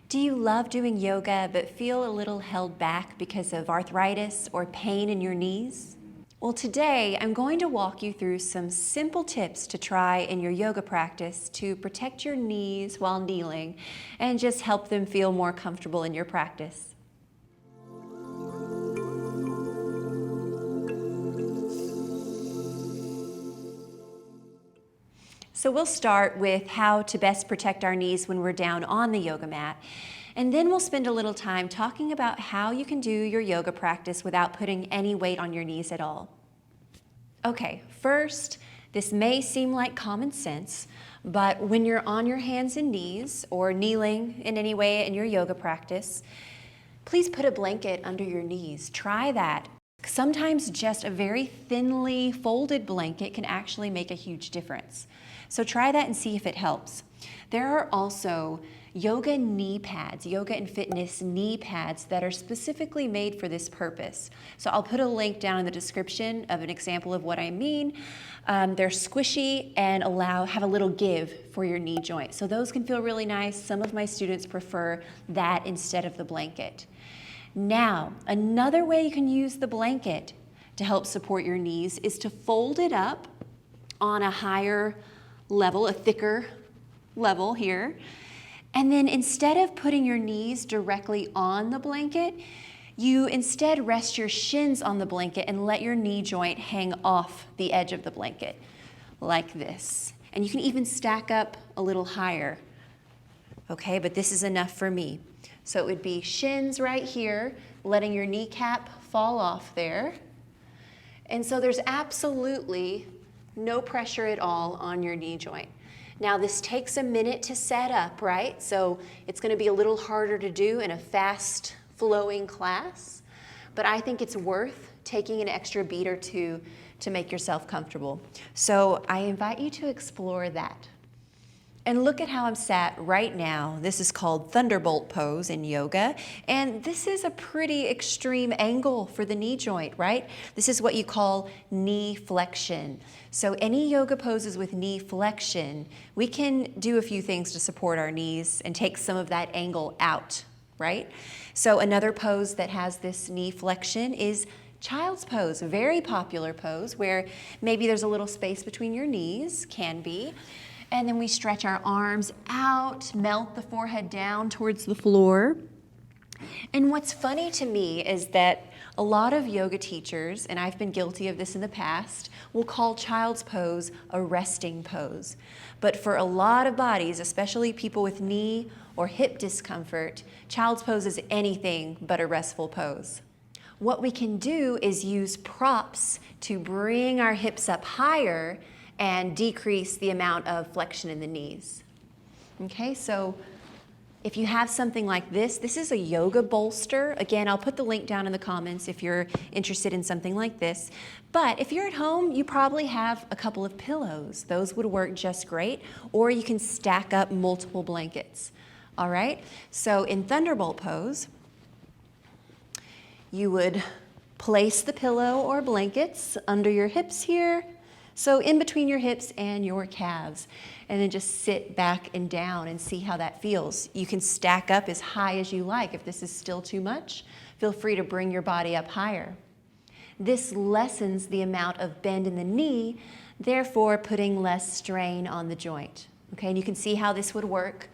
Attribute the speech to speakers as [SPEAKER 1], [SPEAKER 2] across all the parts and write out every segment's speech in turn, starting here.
[SPEAKER 1] Do you love doing yoga but feel a little held back because of arthritis or pain in your knees? Well, today I'm going to walk you through some simple tips to try in your yoga practice to protect your knees while kneeling and just help them feel more comfortable in your practice. So we'll start with how to best protect our knees when we're down on the yoga mat. And then we'll spend a little time talking about how you can do your yoga practice without putting any weight on your knees at all. Okay, first, this may seem like common sense, but when you're on your hands and knees or kneeling in any way in your yoga practice, please put a blanket under your knees. Try that. Sometimes just a very thinly folded blanket can actually make a huge difference. So try that and see if it helps. There are also yoga knee pads, yoga and fitness knee pads that are specifically made for this purpose. So I'll put a link down in the description of an example of what I mean. They're squishy and have a little give for your knee joint. So those can feel really nice. Some of my students prefer that instead of the blanket. Now, another way you can use the blanket to help support your knees is to fold it up on a higher level, a thicker level here. And then instead of putting your knees directly on the blanket, you instead rest your shins on the blanket and let your knee joint hang off the edge of the blanket, like this. And you can even stack up a little higher. Okay, but this is enough for me. So it would be shins right here, letting your kneecap fall off there. And so there's absolutely no pressure at all on your knee joint. Now this takes a minute to set up, right? So it's going to be a little harder to do in a fast flowing class, but I think it's worth taking an extra beat or two to make yourself comfortable. So I invite you to explore that. And look at how I'm sat right now. This is called thunderbolt pose in yoga. And this is a pretty extreme angle for the knee joint, right? This is what you call knee flexion. So any yoga poses with knee flexion, we can do a few things to support our knees and take some of that angle out, right? So another pose that has this knee flexion is child's pose, a very popular pose where maybe there's a little space between your knees, can be. And then we stretch our arms out, melt the forehead down towards the floor. And what's funny to me is that a lot of yoga teachers, and I've been guilty of this in the past, will call child's pose a resting pose. But for a lot of bodies, especially people with knee or hip discomfort, child's pose is anything but a restful pose. What we can do is use props to bring our hips up higher and decrease the amount of flexion in the knees. Okay, so if you have something like this is a yoga bolster. Again, I'll put the link down in the comments if you're interested in something like this. But if you're at home, you probably have a couple of pillows. Those would work just great, or you can stack up multiple blankets. All right, so in thunderbolt pose, you would place the pillow or blankets under your hips here, so in between your hips and your calves, and then just sit back and down and see how that feels. You can stack up as high as you like. If this is still too much, feel free to bring your body up higher. This lessens the amount of bend in the knee, therefore putting less strain on the joint. Okay, and you can see how this would work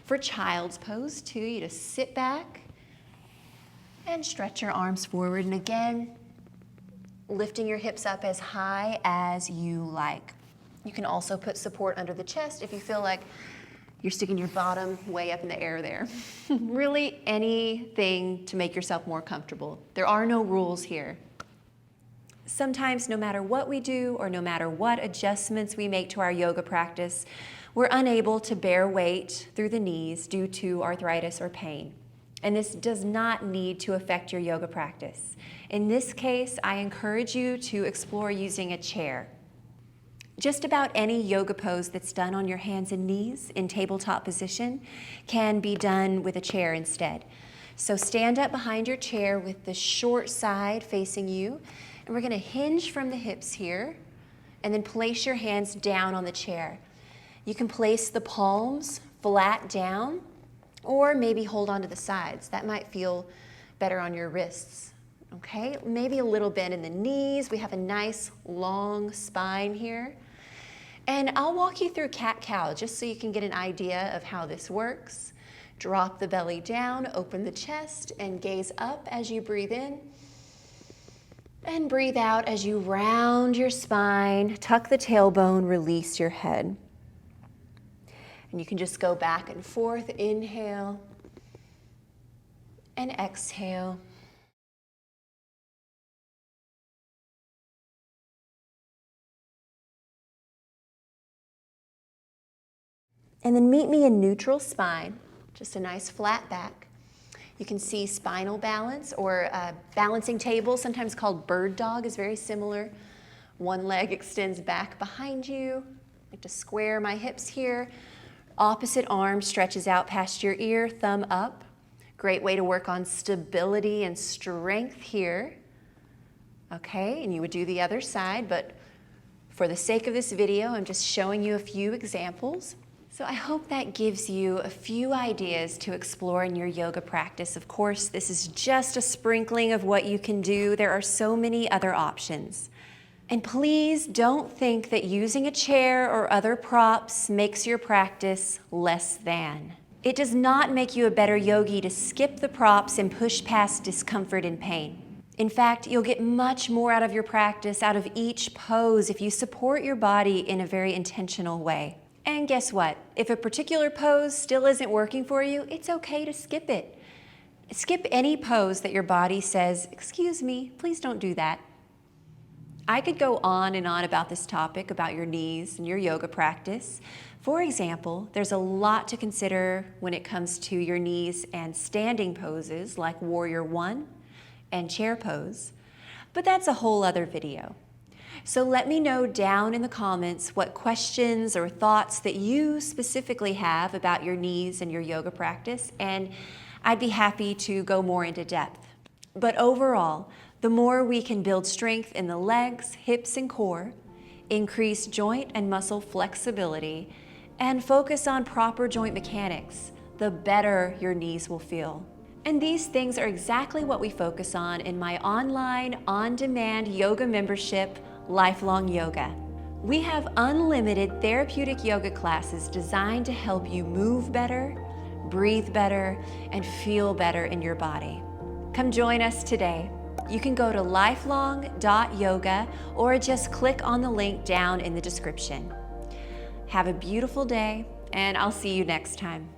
[SPEAKER 1] for child's pose too. You just sit back and stretch your arms forward, and again, lifting your hips up as high as you like. You can also put support under the chest if you feel like you're sticking your bottom way up in the air there. Really anything to make yourself more comfortable. There are no rules here. Sometimes no matter what we do or no matter what adjustments we make to our yoga practice, we're unable to bear weight through the knees due to arthritis or pain. And this does not need to affect your yoga practice. In this case, I encourage you to explore using a chair. Just about any yoga pose that's done on your hands and knees in tabletop position can be done with a chair instead. So stand up behind your chair with the short side facing you, and we're going to hinge from the hips here, and then place your hands down on the chair. You can place the palms flat down, Or maybe hold on to the sides. That might feel better on your wrists. Okay, maybe a little bend in the knees. We have a nice long spine here. And I'll walk you through cat-cow just so you can get an idea of how this works. Drop the belly down, open the chest, and gaze up as you breathe in. And breathe out as you round your spine, tuck the tailbone, release your head. And you can just go back and forth, inhale and exhale. And then meet me in neutral spine, just a nice flat back. You can see spinal balance or a balancing table, sometimes called bird dog, is very similar. One leg extends back behind you. I like to square my hips here. Opposite arm stretches out past your ear, thumb up. Great way to work on stability and strength here. Okay, and you would do the other side, but for the sake of this video, I'm just showing you a few examples. So I hope that gives you a few ideas to explore in your yoga practice. Of course, this is just a sprinkling of what you can do. There are so many other options. And please don't think that using a chair or other props makes your practice less than. It does not make you a better yogi to skip the props and push past discomfort and pain. In fact, you'll get much more out of your practice, out of each pose, if you support your body in a very intentional way. And guess what? If a particular pose still isn't working for you, it's okay to skip it. Skip any pose that your body says, "Excuse me, please don't do that." I could go on and on about this topic, about your knees and your yoga practice. For example, there's a lot to consider when it comes to your knees and standing poses like Warrior One and chair pose, but that's a whole other video. So let me know down in the comments what questions or thoughts that you specifically have about your knees and your yoga practice, and I'd be happy to go more into depth. But overall, the more we can build strength in the legs, hips, and core, increase joint and muscle flexibility, and focus on proper joint mechanics, the better your knees will feel. And these things are exactly what we focus on in my online, on-demand yoga membership, Lifelong Yoga. We have unlimited therapeutic yoga classes designed to help you move better, breathe better, and feel better in your body. Come join us today. You can go to lifelong.yoga or just click on the link down in the description. Have a beautiful day, and I'll see you next time.